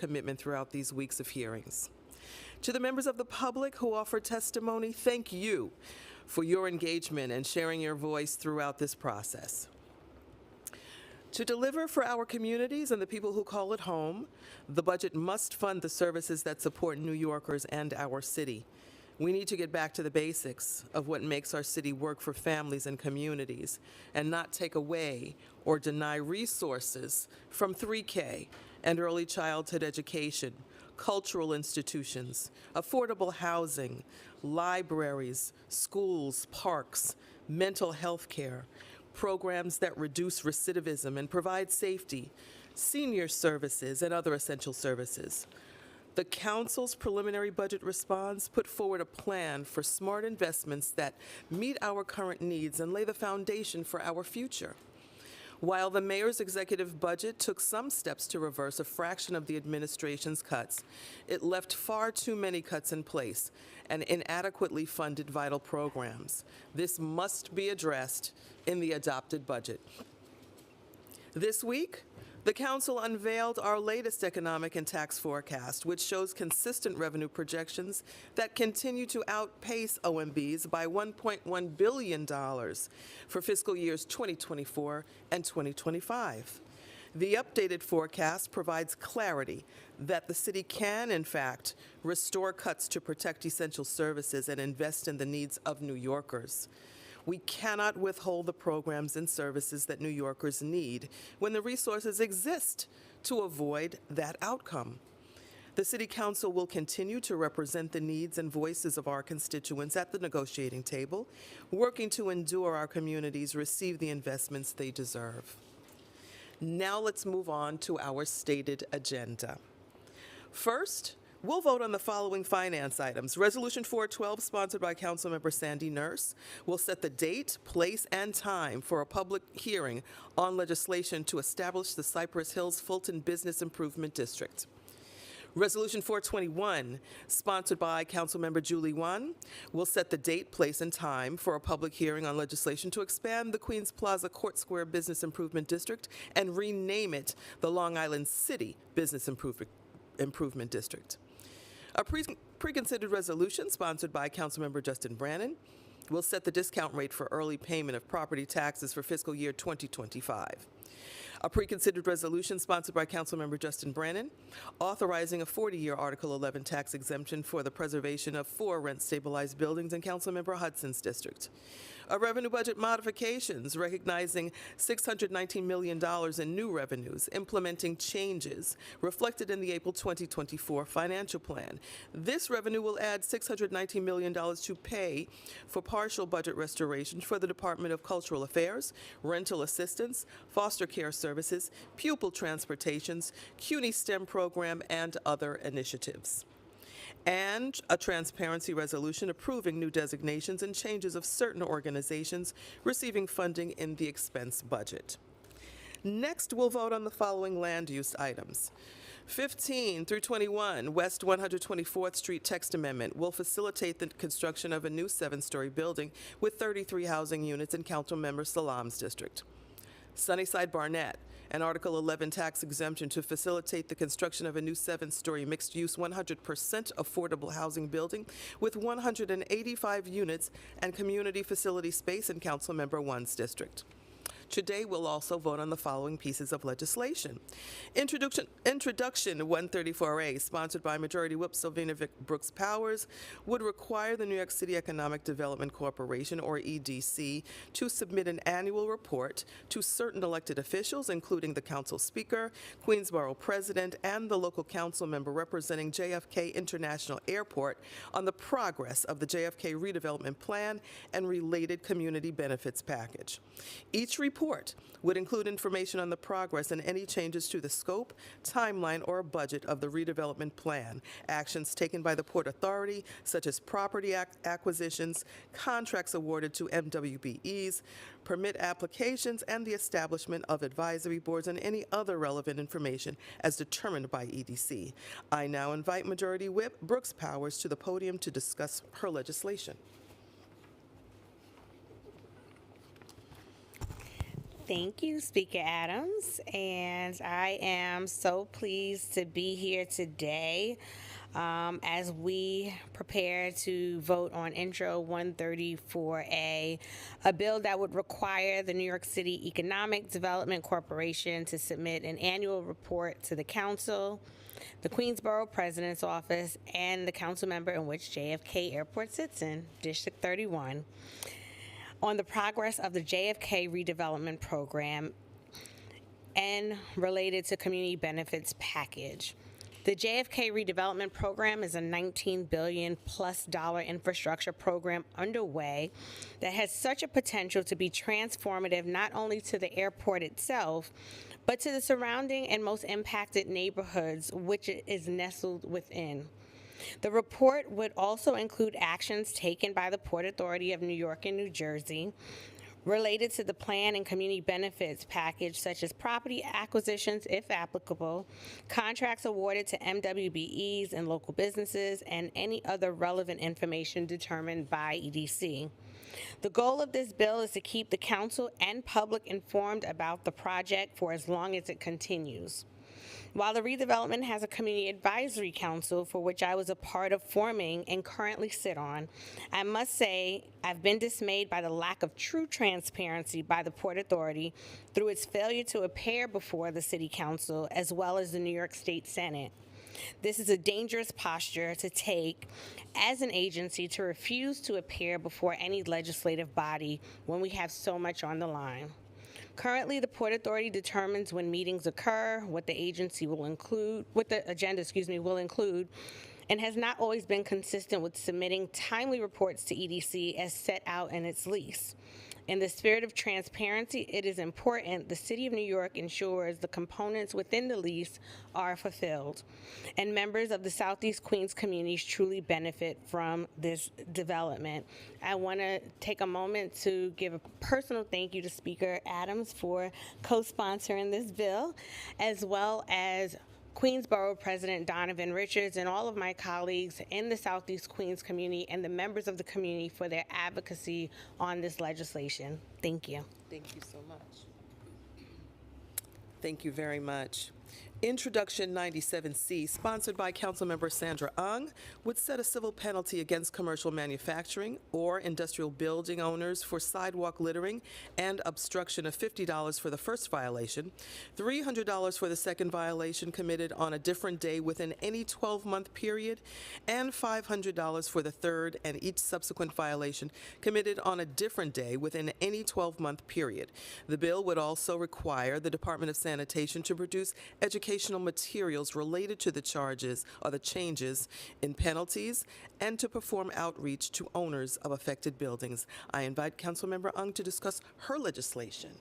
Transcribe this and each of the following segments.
commitment throughout these weeks of hearings. To the members of the public who offered testimony, thank you for your engagement and sharing your voice throughout this process. To deliver for our communities and the people who call it home, the budget must fund the services that support New Yorkers and our city. We need to get back to the basics of what makes our city work for families and communities and not take away or deny resources from 3K and early childhood education, cultural institutions, affordable housing, libraries, schools, parks, mental health care, programs that reduce recidivism and provide safety, senior services, and other essential services. The Council's preliminary budget response put forward a plan for smart investments that meet our current needs and lay the foundation for our future. While the mayor's executive budget took some steps to reverse a fraction of the administration's cuts, it left far too many cuts in place and inadequately funded vital programs. This must be addressed in the adopted budget. This week, the Council unveiled our latest economic and tax forecast, which shows consistent revenue projections that continue to outpace OMB's by $1.1 billion for fiscal years 2024 and 2025. The updated forecast provides clarity that the city can, in fact, restore cuts to protect essential services and invest in the needs of New Yorkers. We cannot withhold the programs and services that New Yorkers need when the resources exist to avoid that outcome. The City Council will continue to represent the needs and voices of our constituents at the negotiating table, working to ensure our communities receive the investments they deserve. Now let's move on to our stated agenda. First, we'll vote on the following finance items. Resolution 412, sponsored by Councilmember Sandy Nurse, will set the date, place, and time for a public hearing on legislation to establish the Cypress Hills Fulton Business Improvement District. Resolution 421, sponsored by Councilmember Julie Wan, will set the date, place, and time for a public hearing on legislation to expand the Queens Plaza Court Square Business Improvement District and rename it the Long Island City Business Improvement District. A preconsidered resolution sponsored by Councilmember Justin Brannan will set the discount rate for early payment of property taxes for fiscal year 2025. A preconsidered resolution sponsored by Councilmember Justin Brannan authorizing a 40-year Article 11 tax exemption for the preservation of 4 rent-stabilized buildings in Councilmember Hudson's district. A revenue budget modifications recognizing $619 million in new revenues, implementing changes reflected in the April 2024 financial plan. This revenue will add $619 million to pay for partial budget restoration for the Department of Cultural Affairs, rental assistance, foster care services, pupil transportations, CUNY STEM program, and other initiatives. And a transparency resolution approving new designations and changes of certain organizations receiving funding in the expense budget. Next, we'll vote on the following land use items. 15 through 21, West 124th Street text amendment will facilitate the construction of a new 7-story building with 33 housing units in Councilmember Salam's district. Sunnyside Barnett, an Article 11 tax exemption to facilitate the construction of a new 7-story mixed-use 100% affordable housing building with 185 units and community facility space in Councilmember One's district. Today, we'll also vote on the following pieces of legislation. Introduction 134A, sponsored by Majority Whip Sylvina Brooks Powers, would require the New York City Economic Development Corporation, or EDC, to submit an annual report to certain elected officials, including the council speaker, Queensborough president, and the local council member representing JFK International Airport on the progress of the JFK redevelopment plan and related community benefits package. Each report would include information on the progress and any changes to the scope, timeline, or budget of the redevelopment plan, actions taken by the Port Authority, such as property acquisitions, contracts awarded to MWBEs, permit applications, and the establishment of advisory boards and any other relevant information as determined by EDC. I now invite Majority Whip Brooks Powers to the podium to discuss her legislation. Thank you, Speaker Adams. And I am so pleased to be here today as we prepare to vote on Intro 134A, a bill that would require the New York City Economic Development Corporation to submit an annual report to the council, the Queensborough President's Office, and the council member in which JFK Airport sits in, District 31, on the progress of the JFK redevelopment program and related to community benefits package. The JFK redevelopment program is a $19 billion plus infrastructure program underway that has such a potential to be transformative not only to the airport itself, but to the surrounding and most impacted neighborhoods which it is nestled within. The report would also include actions taken by the Port Authority of New York and New Jersey related to the plan and community benefits package, such as property acquisitions, if applicable, contracts awarded to MWBEs and local businesses, and any other relevant information determined by EDC. The goal of this bill is to keep the council and public informed about the project for as long as it continues. While the redevelopment has a community advisory council for which I was a part of forming and currently sit on, I must say I've been dismayed by the lack of true transparency by the Port Authority through its failure to appear before the City Council as well as the New York State Senate. This is a dangerous posture to take as an agency to refuse to appear before any legislative body when we have so much on the line. Currently, the Port Authority determines when meetings occur, what the agency will include, what the agenda, will include, and has not always been consistent with submitting timely reports to EDC as set out in its lease. In the spirit of transparency, it is important the City of New York ensures the components within the lease are fulfilled, and members of the Southeast Queens communities truly benefit from this development. I want to take a moment to give a personal thank you to Speaker Adams for co-sponsoring this bill, as well as Queensborough President Donovan Richards and all of my colleagues in the Southeast Queens community and the members of the community for their advocacy on this legislation. Thank you. Thank you so much. Thank you very much. Introduction 97C, sponsored by Councilmember Sandra Ung, would set a civil penalty against commercial manufacturing or industrial building owners for sidewalk littering and obstruction of $50 for the first violation, $300 for the second violation committed on a different day within any 12-month period, and $500 for the third and each subsequent violation committed on a different day within any 12-month period. The bill would also require the Department of Sanitation to produce educational materials related to the charges or the changes in penalties and to perform outreach to owners of affected buildings. I invite Councilmember Ung to discuss her legislation.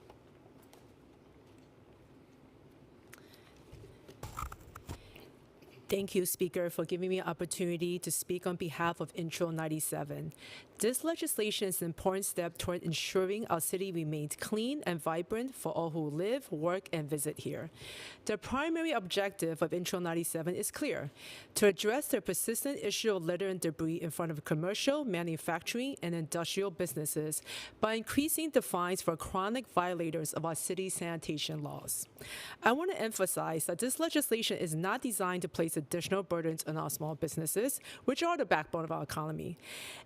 Thank you, Speaker, for giving me an opportunity to speak on behalf of Intro 97. This legislation is an important step toward ensuring our city remains clean and vibrant for all who live, work, and visit here. The primary objective of Intro 97 is clear: to address the persistent issue of litter and debris in front of commercial, manufacturing, and industrial businesses by increasing the fines for chronic violators of our city's sanitation laws. I want to emphasize that this legislation is not designed to place additional burdens on our small businesses, which are the backbone of our economy.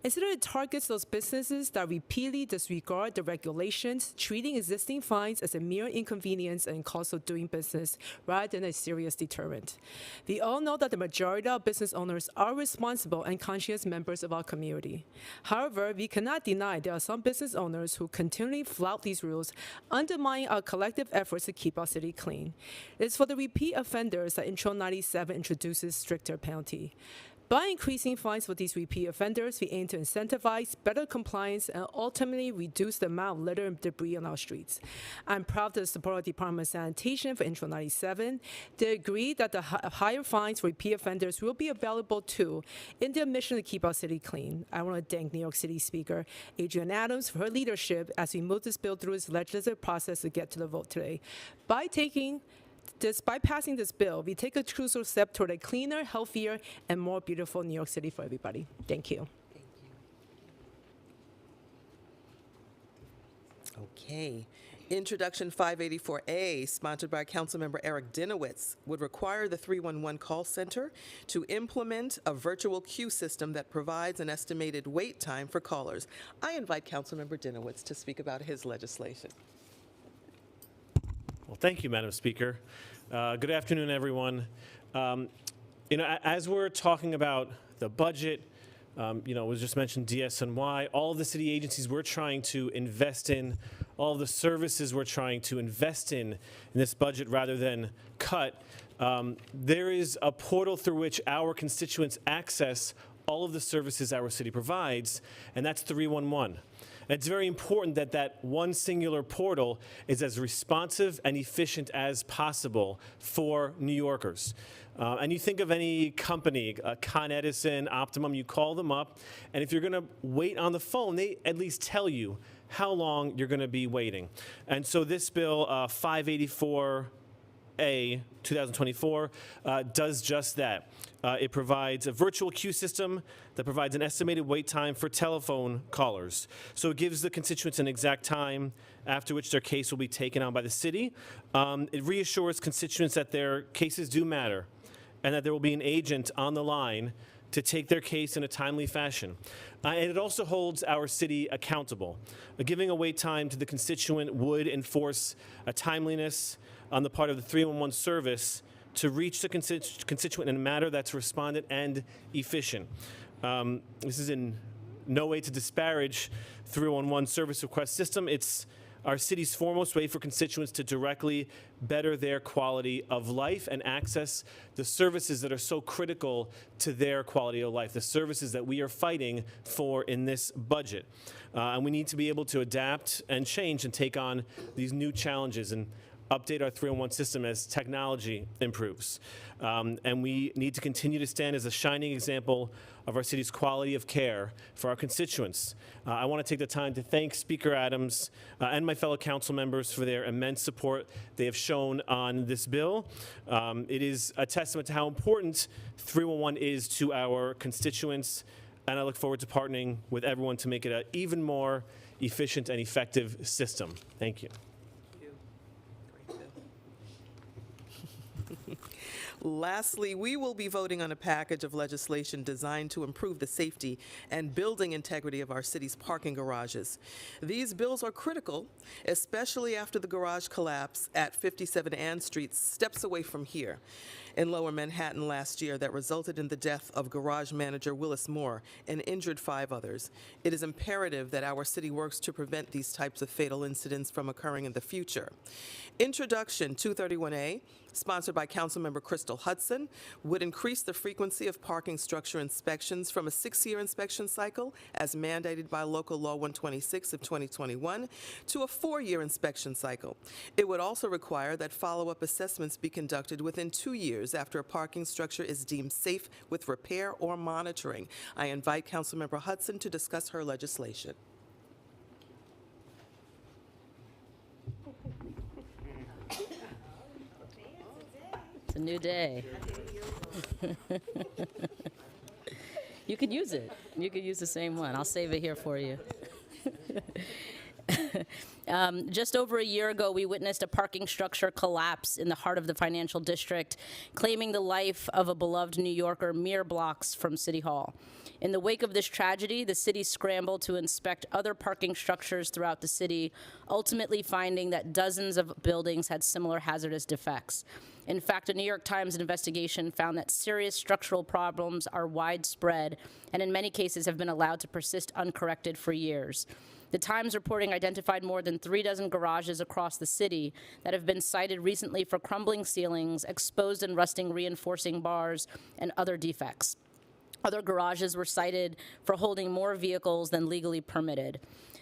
Instead, it targets those businesses that repeatedly disregard the regulations, treating existing fines as a mere inconvenience and cost of doing business rather than a serious deterrent. We all know that the majority of business owners are responsible and conscious members of our community. However, we cannot deny there are some business owners who continually flout these rules, undermining our collective efforts to keep our city clean. It is for the repeat offenders that Intro 97 introduces stricter penalty. By increasing fines for these repeat offenders, we aim to incentivize better compliance and ultimately reduce the amount of litter and debris on our streets. I'm proud to support the Department of Sanitation for Intro 97. They agree that the higher fines for repeat offenders will be available too in their mission to keep our city clean. I want to thank New York City Speaker Adrienne Adams for her leadership as we move this bill through its legislative process to get to the vote today. By passing this bill, we take a crucial step toward a cleaner, healthier, and more beautiful New York City for everybody. Thank you. Okay. Introduction 584A, sponsored by Councilmember Eric Dinowitz, would require the 311 call center to implement a virtual queue system that provides an estimated wait time for callers. I invite Councilmember Dinowitz to speak about his legislation. Well, thank you, Madam Speaker. Good afternoon, everyone. As we're talking about the budget, it was just mentioned DSNY, all of the city agencies we're trying to invest in, all of the services we're trying to invest in this budget rather than cut. There is a portal through which our constituents access all of the services our city provides, and that's 311. And it's very important that that one singular portal is as responsive and efficient as possible for New Yorkers. And you think of any company, Con Edison, Optimum, you call them up, and if you're going to wait on the phone, they at least tell you how long you're going to be waiting. And so this bill, 584A 2024, does just that. It provides a virtual queue system that provides an estimated wait time for telephone callers. So it gives the constituents an exact time after which their case will be taken on by the city. It reassures constituents that their cases do matter and that there will be an agent on the line to take their case in a timely fashion. And it also holds our city accountable. Giving a wait time to the constituent would enforce a timeliness on the part of the 311 service to reach the constituent in a manner that's respondent and efficient. This is in no way to disparage 311 service request system. It's our city's foremost way for constituents to directly better their quality of life and access the services that are so critical to their quality of life, the services that we are fighting for in this budget. And we need to be able to adapt and change and take on these new challenges and update our 311 system as technology improves. And we need to continue to stand as a shining example of our city's quality of care for our constituents. I want to take the time to thank Speaker Adams and my fellow council members for their immense support they have shown on this bill. It is a testament to how important 311 is to our constituents, and I look forward to partnering with everyone to make it an even more efficient and effective system. Thank you. Lastly, we will be voting on a package of legislation designed to improve the safety and building integrity of our city's parking garages. These bills are critical, especially after the garage collapse at 57 Ann Street, steps away from here in Lower Manhattan last year that resulted in the death of garage manager Willis Moore and injured 5 others. It is imperative that our city works to prevent these types of fatal incidents from occurring in the future. Introduction 231A, sponsored by Councilmember Crystal Hudson, would increase the frequency of parking structure inspections from a 6-year inspection cycle, as mandated by Local Law 126 of 2021, to a 4-year inspection cycle. It would also require that follow-up assessments be conducted within 2 years after a parking structure is deemed safe with repair or monitoring. I invite Councilmember Hudson to discuss her legislation. It's a new day. You could use it. You could use the same one. I'll save it here for you. Just over a year ago, we witnessed a parking structure collapse in the heart of the financial district, claiming the life of a beloved New Yorker mere blocks from City Hall. In the wake of this tragedy, the city scrambled to inspect other parking structures throughout the city, ultimately finding that dozens of buildings had similar hazardous defects. In fact, a New York Times investigation found that serious structural problems are widespread and in many cases have been allowed to persist uncorrected for years. The Times reporting identified more than 36 garages across the city that have been cited recently for crumbling ceilings, exposed and rusting reinforcing bars, and other defects. Other garages were cited for holding more vehicles than legally permitted.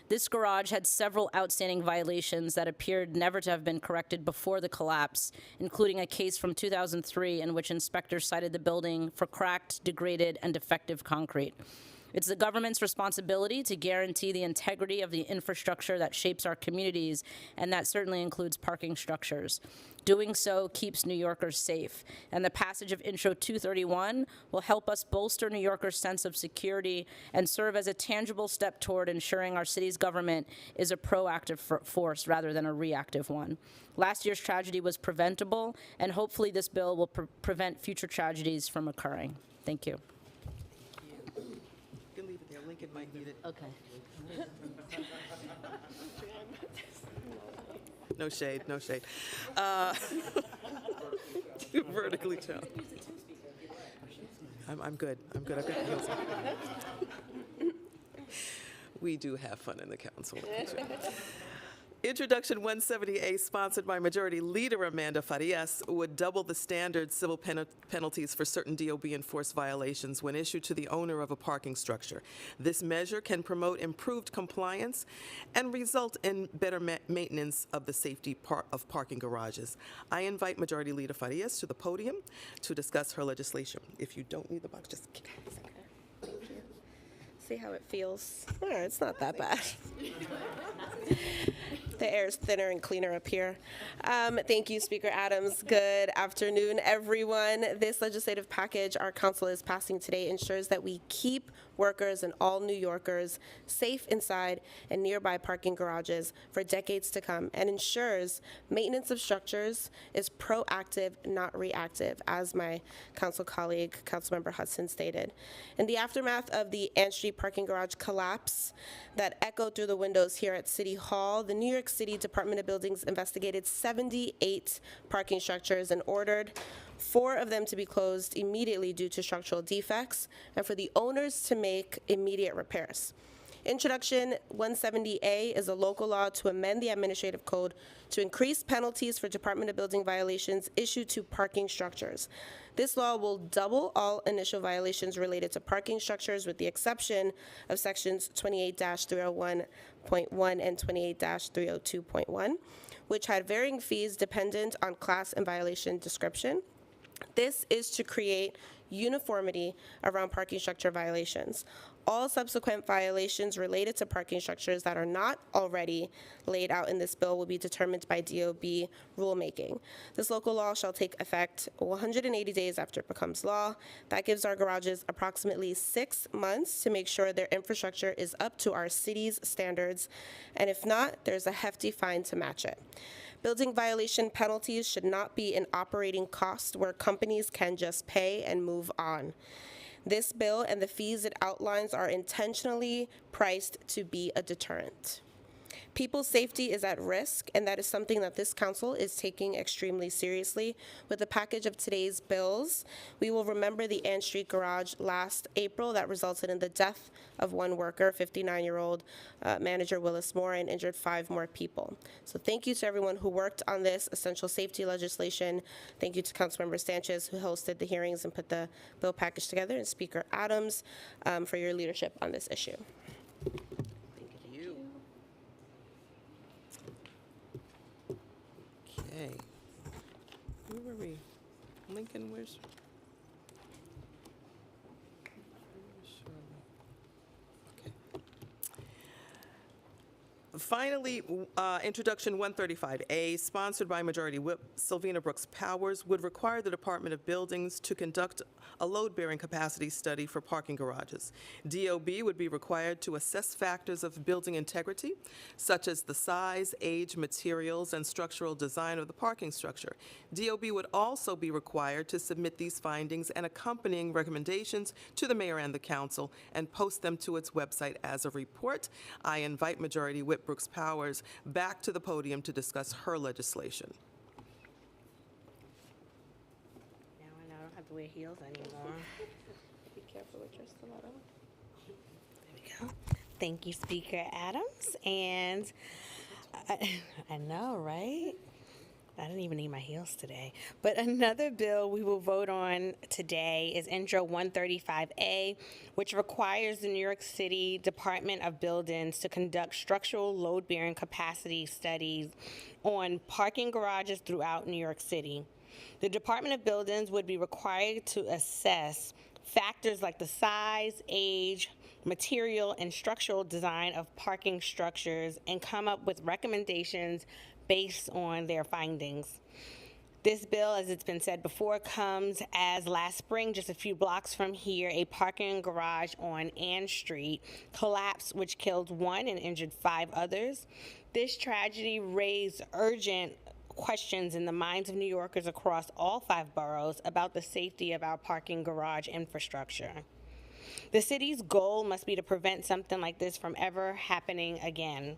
This garage had several outstanding violations that appeared never to have been corrected before the collapse, including a case from 2003 in which inspectors cited the building for cracked, degraded, and defective concrete. It's the government's responsibility to guarantee the integrity of the infrastructure that shapes our communities, and that certainly includes parking structures. Doing so keeps New Yorkers safe, and the passage of Intro 231 will help us bolster New Yorkers' sense of security and serve as a tangible step toward ensuring our city's government is a proactive force rather than a reactive one. Last year's tragedy was preventable, and hopefully this bill will prevent future tragedies from occurring. Thank you. You can leave it there. Lincoln might need it. Okay. No shade, no shade. Vertically challenged. I'm good. I've got the heels on. We do have fun in the council. Introduction 170A, sponsored by Majority Leader Amanda Farias, would double the standard civil penalties for certain DOB-enforced violations when issued to the owner of a parking structure. This measure can promote improved compliance and result in better maintenance of the safety of parking garages. I invite Majority Leader Farias to the podium to discuss her legislation. If you don't need the box, just kick it. See how it feels? Oh, it's not that bad. The air is thinner and cleaner up here. Thank you, Speaker Adams. Good afternoon, everyone. This legislative package our council is passing today ensures that we keep workers and all New Yorkers safe inside and nearby parking garages for decades to come, and ensures maintenance of structures is proactive, not reactive, as my council colleague, Councilmember Hudson, stated. In the aftermath of the Ann Street parking garage collapse that echoed through the windows here at City Hall, the New York City Department of Buildings investigated 78 parking structures and ordered 4 of them to be closed immediately due to structural defects, and for the owners to make immediate repairs. Introduction 170A is a local law to amend the administrative code to increase penalties for Department of Building violations issued to parking structures. This law will double all initial violations related to parking structures, with the exception of sections 28-301.1 and 28-302.1, which had varying fees dependent on class and violation description. This is to create uniformity around parking structure violations. All subsequent violations related to parking structures that are not already laid out in this bill will be determined by DOB rulemaking. This local law shall take effect 180 days after it becomes law. That gives our garages approximately 6 months to make sure their infrastructure is up to our city's standards, and if not, there's a hefty fine to match it. Building violation penalties should not be an operating cost where companies can just pay and move on. This bill and the fees it outlines are intentionally priced to be a deterrent. People's safety is at risk, and that is something that this council is taking extremely seriously. With the package of today's bills, we will remember the Ann Street garage last April that resulted in the death of one worker, 59-year-old manager Willis Moore, and injured 5 more people. So thank you to everyone who worked on this essential safety legislation. Thank you to Councilmember Sanchez, who hosted the hearings and put the bill package together, and Speaker Adams for your leadership on this issue. Okay. Where were we? Lincoln, where's? Okay. Finally, Introduction 135A, sponsored by Majority Whip Sylvina Brooks Powers, would require the Department of Buildings to conduct a load-bearing capacity study for parking garages. DOB would be required to assess factors of building integrity, such as the size, age, materials, and structural design of the parking structure. DOB would also be required to submit these findings and accompanying recommendations to the mayor and the council and post them to its website as a report. I invite Majority Whip Brooks Powers back to the podium to discuss her legislation. Now I know I don't have to wear heels anymore. Be careful with your stiletto. There we go. Thank you, Speaker Adams. And I know, right? I didn't even need my heels today. But another bill we will vote on today is Intro 135A, which requires the New York City Department of Buildings to conduct structural load-bearing capacity studies on parking garages throughout New York City. The Department of Buildings would be required to assess factors like the size, age, material and structural design of parking structures and come up with recommendations based on their findings. This bill, as it's been said before, comes as last spring, just a few blocks from here, a parking garage on Ann Street collapsed, which killed 1 and injured 5 others. This tragedy raised urgent questions in the minds of New Yorkers across all 5 boroughs about the safety of our parking garage infrastructure. The city's goal must be to prevent something like this from ever happening again.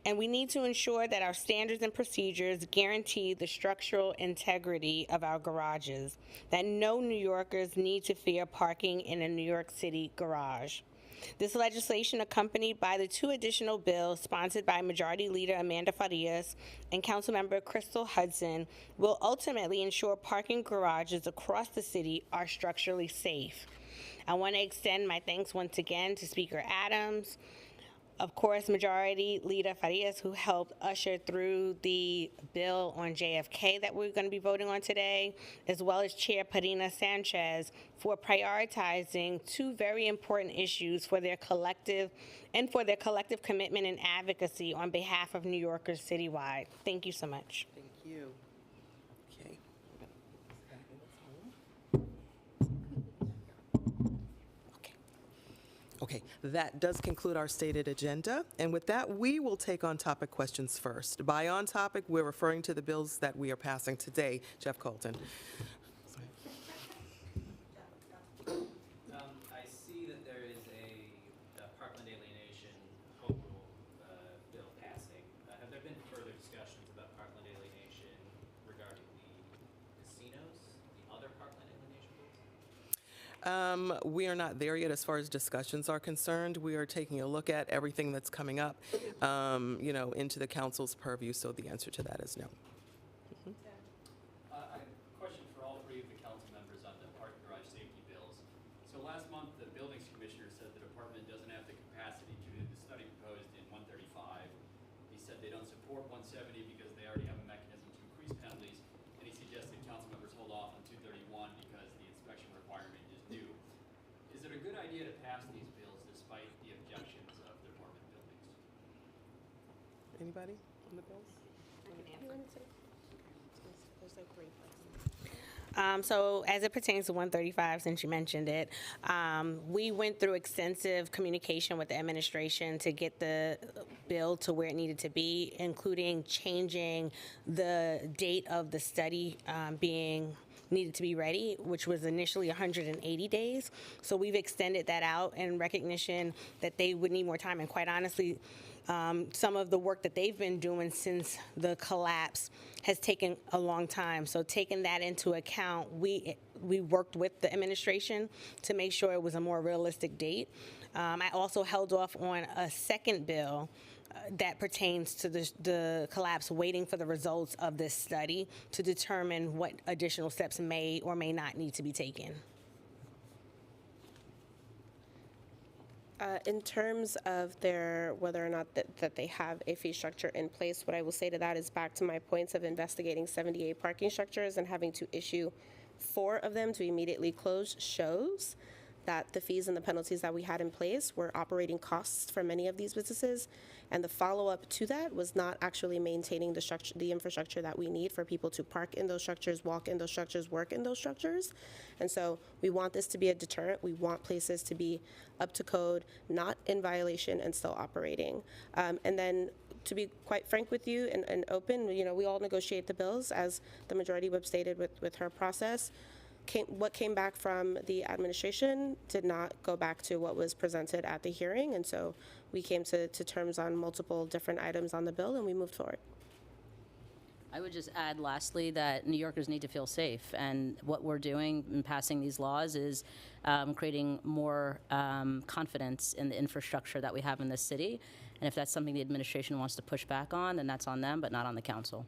And we need to ensure that our standards and procedures guarantee the structural integrity of our garages, that no New Yorkers need to fear parking in a New York City garage. This legislation, accompanied by the 2 additional bills sponsored by Majority Leader Amanda Farias and Councilmember Crystal Hudson, will ultimately ensure parking garages across the city are structurally safe. I want to extend my thanks once again to Speaker Adams, of course, Majority Leader Farias, who helped usher through the bill on JFK that we're going to be voting on today, as well as Chair Parina Sanchez for prioritizing 2 very important issues for their collective commitment and advocacy on behalf of New Yorkers citywide. Thank you so much. Thank you. Okay. Okay, that does conclude our stated agenda. And with that, we will take on-topic questions first. By on-topic, we're referring to the bills that we are passing today. Jeff Colton. I see that there is a Parkland alienation home rule bill passing. Have there been further discussions about Parkland alienation regarding the casinos, the other Parkland alienation bills? We are not there yet as far as discussions are concerned. We are taking a look at everything that's coming up, into the council's purview, so the answer to that is no. I have a question for all 3 of the council members on the parking garage safety bills. So last month, the buildings commissioner said the department doesn't have the capacity to do the study proposed in 135. He said they don't support 170 because they already have a mechanism to increase penalties, and he suggested council members hold off on 231 because the inspection requirement is new. Is it a good idea to pass these bills despite the objections of department buildings? Anybody on the bills? So as it pertains to 135, since you mentioned it, we went through extensive communication with the administration to get the bill to where it needed to be, including changing the date of the study being needed to be ready, which was initially 180 days. So we've extended that out in recognition that they would need more time. And quite honestly, some of the work that they've been doing since the collapse has taken a long time. So taking that into account, we worked with the administration to make sure it was a more realistic date. I also held off on a second bill that pertains to the collapse, waiting for the results of this study to determine what additional steps may or may not need to be taken. In terms of whether or not that they have a fee structure in place, what I will say to that is back to my points of investigating 78 parking structures and having to issue 4 of them to immediately close shows that the fees and the penalties that we had in place were operating costs for many of these businesses, and the follow-up to that was not actually maintaining the infrastructure that we need for people to park in those structures, walk in those structures, work in those structures. And so we want this to be a deterrent. We want places to be up to code, not in violation, and still operating. And then to be quite frank with you and open, we all negotiate the bills, as the majority whip stated with her process. What came back from the administration did not go back to what was presented at the hearing, and so we came to terms on multiple different items on the bill, and we moved forward. I would just add lastly that New Yorkers need to feel safe, and what we're doing in passing these laws is creating more confidence in the infrastructure that we have in this city. And if that's something the administration wants to push back on, then that's on them, but not on the council.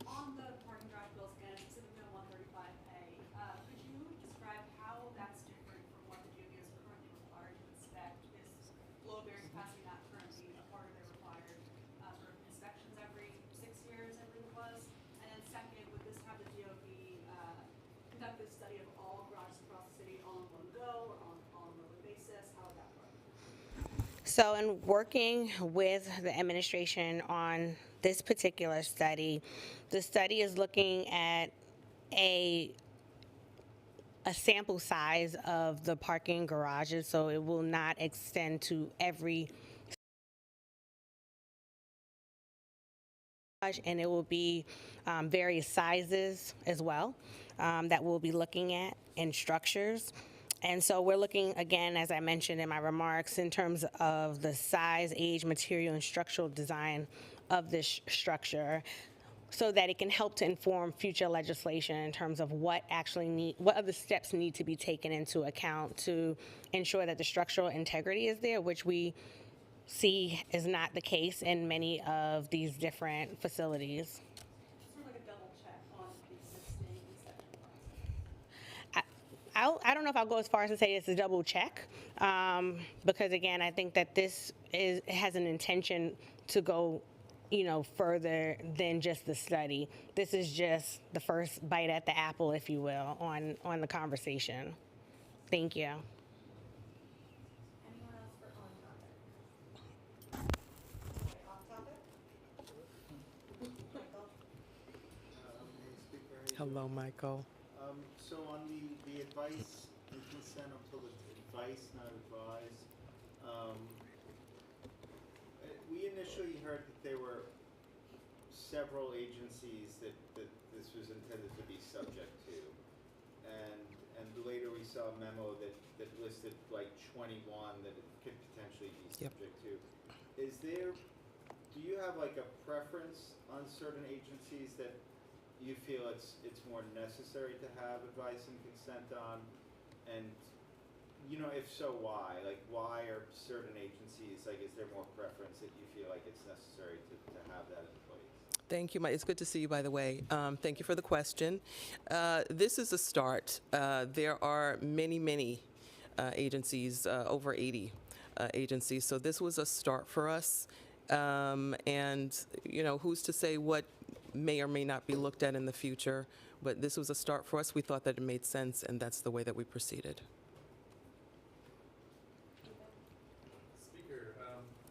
On the parking garage bills again, specifically on 135A, could you describe how that's different from what the DOB is currently required to inspect? Is low-bearing capacity not currently a part of their required sort of inspections every 6 years, I believe it was? And then second, would this have the DOB conduct this study So, in working with the administration on this particular study, the study is looking at a sample size of the parking garages, so it will not extend to every garage, and it will be various sizes as well that we'll be looking at in structures. And so we're looking, again, as I mentioned in my remarks, in terms of the size, age, material, and structural design of this structure, so that it can help to inform future legislation in terms of what other steps need to be taken into account to ensure that the structural integrity is there, which we see is not the case in many of these different facilities. Sort of like a double check on the existing inspection process. I don't know if I'll go as far as to say it's a double check, because again, I think that this has an intention to go, further than just the study. This is just the first bite at the apple, if you will, on the conversation. Thank you. Anyone else for on topic? Okay, off topic? Michael? Hello, Michael. So on the advice and consent, I'm told it's advice, not advise. We initially heard that there were several agencies that this was intended to be subject to. And later we saw a memo that listed like 21 that it could potentially be subject to. Do you have like a preference on certain agencies that you feel it's more necessary to have advice and consent on? And, if so, why? Like, why are certain agencies, like, is there more preference that you feel like it's necessary to have that in place? Thank you, Mike. It's good to see you, by the way. Thank you for the question. This is a start. There are many, many agencies, over 80 agencies, so this was a start for us. And, who's to say what may or may not be looked at in the future, but this was a start for us. We thought that it made sense, and that's the way that we proceeded. Speaker,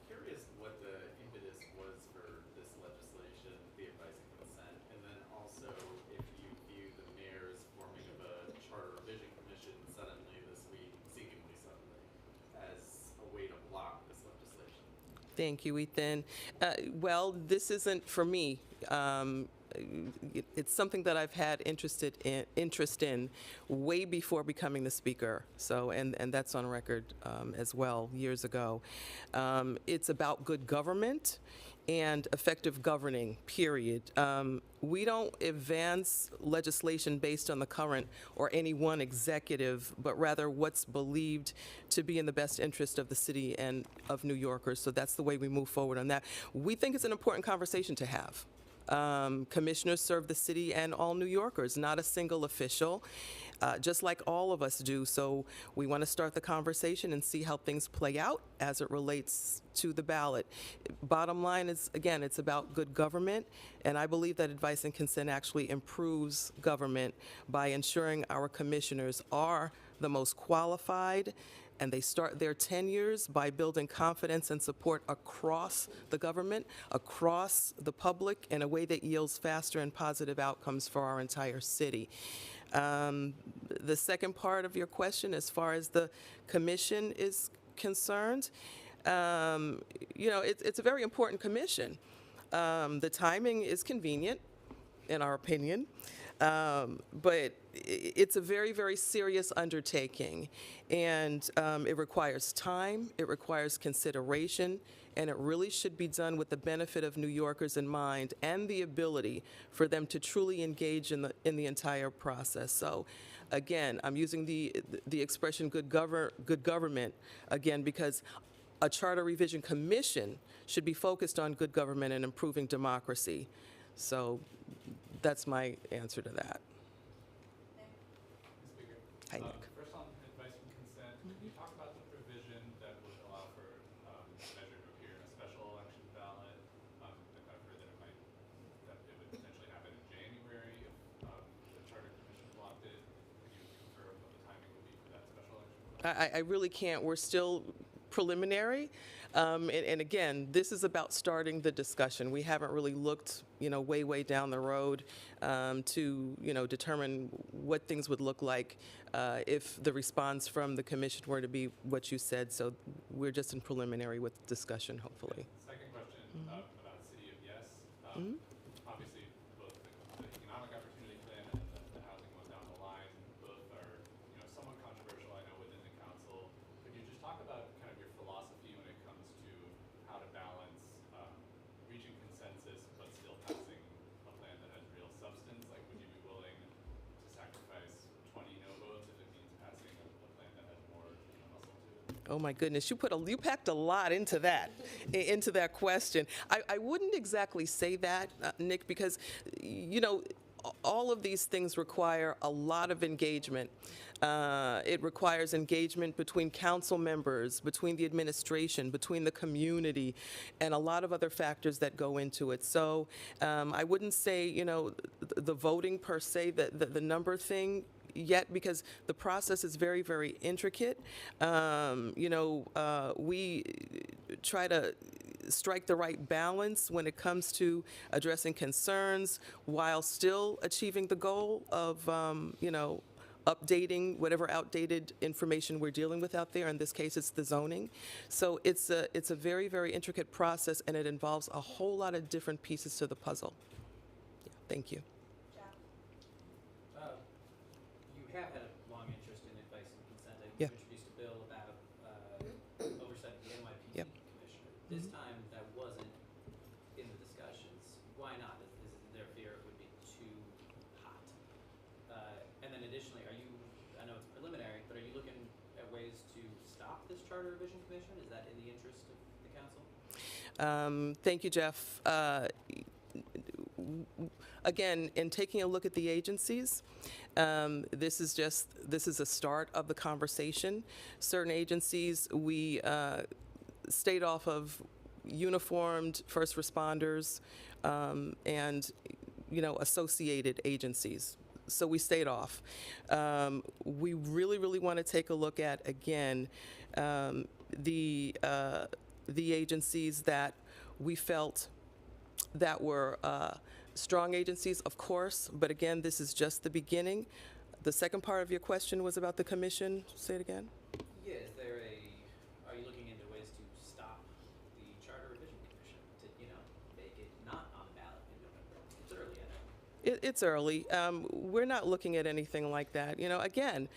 curious what the impetus was for this legislation, the advice and consent, and then also if you view the mayor's forming of a charter revision commission suddenly this week, seemingly suddenly, as a way to block this legislation. Thank you, Ethan. Well, this isn't for me. It's something that I've had interest in way before becoming the speaker. So, and that's on record as well, years ago. It's about good government and effective governing, period. We don't advance legislation based on the current or any one executive, but rather what's believed to be in the best interest of the city and of New Yorkers. So that's the way we move forward on that. We think it's an important conversation to have. Commissioners serve the city and all New Yorkers, not a single official, just like all of us do. So we want to start the conversation and see how things play out as it relates to the ballot. Bottom line is, again, it's about good government, and I believe that advice and consent actually improves government by ensuring our commissioners are the most qualified, and they start their tenures by building confidence and support across the government, across the public, in a way that yields faster and positive outcomes for our entire city. The second part of your question, as far as the commission is concerned, it's a very important commission. The timing is convenient, in our opinion. But it's a very, very serious undertaking, and it requires time, it requires consideration, and it really should be done with the benefit of New Yorkers in mind and the ability for them to truly engage in the entire process. So, again, I'm using the expression good government again because a charter revision commission should be focused on good government and improving democracy. So that's my answer to that. Speaker. Hi, Nick. First on advice and consent, can you talk about the provision that would allow for measure to appear in a special election ballot? I've heard that it would potentially happen in January if the charter commission blocked it. Could you confirm what the timing would be for that special election? I really can't. We're still preliminary. And again, this is about starting the discussion. We haven't really looked, way down the road to, determine what things would look like if the response from the commission were to be what you said. So we're just in preliminary with discussion, hopefully. Second question about City of Yes. Obviously, both the economic opportunity plan and the housing one down the line, both are somewhat controversial, I know, within the council. Could you just talk about kind of your philosophy when it comes to how to balance reaching consensus but still passing a plan that has real substance? Like, would you be willing to sacrifice 20 no votes if it means passing a plan that has more muscle to it? Oh my goodness, you packed a lot into that question. I wouldn't exactly say that, Nick, because all of these things require a lot of engagement. It requires engagement between council members, between the administration, between the community, and a lot of other factors that go into it. So I wouldn't say, the voting per se, the number thing yet, because the process is very, very intricate. We try to strike the right balance when it comes to addressing concerns while still achieving the goal of, updating whatever outdated information we're dealing with out there. In this case, it's the zoning. So it's a very, very intricate process, and it involves a whole lot of different pieces to the puzzle. Yeah, thank you. You have had a long interest in advice and consent. Yeah. You introduced a bill about oversight of the NYPD Yep. commissioner. This time that wasn't in the discussions. Why not? Is there fear it would be too hot? And then additionally, I know it's preliminary, but are you looking at ways to stop this charter revision commission? Is that in the interest of the council? Thank you, Jeff. Again, in taking a look at the agencies, this is a start of the conversation. Certain agencies, we stayed off of uniformed first responders and, associated agencies. So we stayed off. We really, really want to take a look at, again, the agencies that we felt that were strong agencies, of course, but again, this is just the beginning. The second part of your question was about the commission. Say it again. Yeah, are you looking into ways to stop the charter revision commission to, make it not on the ballot in November? It's early, I know. It's early. We're not looking at anything like that. Again,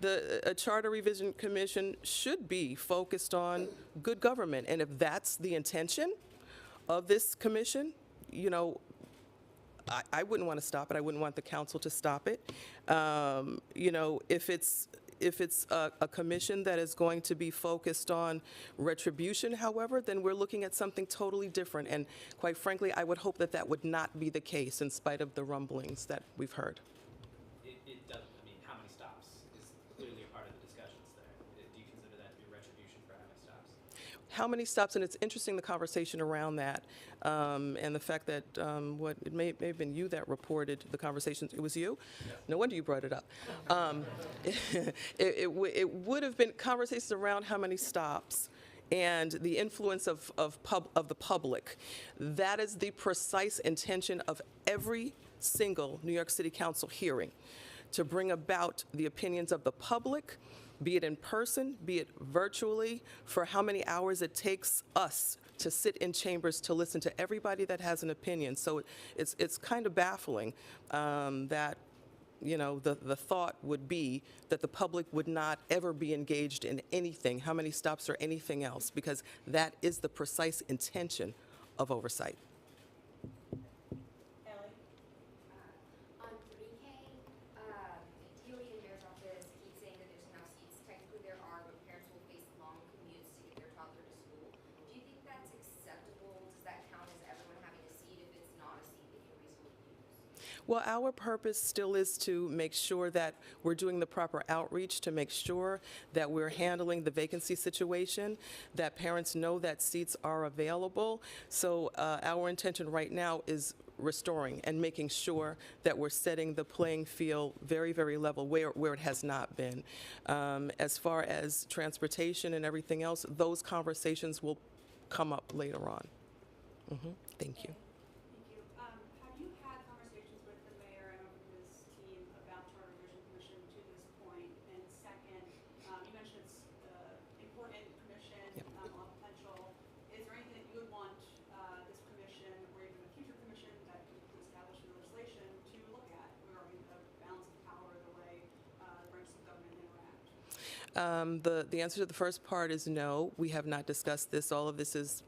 a charter revision commission should be focused on good government, and if that's the intention of this commission, I wouldn't want to stop it. I wouldn't want the council to stop it. If it's a commission that is going to be focused on retribution, however, then we're looking at something totally different. And quite frankly, I would hope that that would not be the case in spite of the rumblings that we've heard. It doesn't, how many stops is clearly a part of the discussions there. Do you consider that to be retribution for how many stops? How many stops, and it's interesting the conversation around that, and the fact that it may have been you that reported the conversations. It was you? Yeah. No wonder you brought it up. It would have been conversations around how many stops and the influence of the public. That is the precise intention of every single New York City Council hearing, to bring about the opinions of the public, be it in person, be it virtually, for how many hours it takes us to sit in chambers to listen to everybody that has an opinion. So it's kind of baffling that, the thought would be that the public would not ever be engaged in anything, how many stops or anything else, because that is the precise intention of oversight. On 3K, DOE and Mayor's office keep saying that there's enough seats. Technically there are, but parents will face long commutes to get their toddler to school. Do you think that's acceptable? Does that count as everyone having a seat if it's not a seat they can reasonably use? Well, our purpose still is to make sure that we're doing the proper outreach, to make sure that we're handling the vacancy situation, that parents know that seats are available. So our intention right now is restoring and making sure that we're setting the playing field very, very level where it has not been. As far as transportation and everything else, those conversations will come up later on. Thank you. Thank you. Have you had conversations with the mayor and his team about Charter Revision Commission to this point? And second, you mentioned it's an important commission, a lot of potential. Is there anything that you would want this commission or even a future commission that could establish in legislation to look at regarding the balance of power, the way branches of government interact? The answer to the first part is no. We have not discussed this. All of this is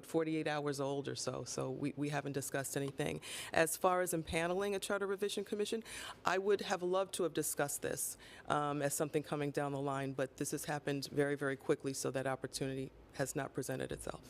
48 hours old or so, we haven't discussed anything. As far as impaneling a Charter Revision Commission, I would have loved to have discussed this as something coming down the line, but this has happened very, very quickly, so that opportunity has not presented itself.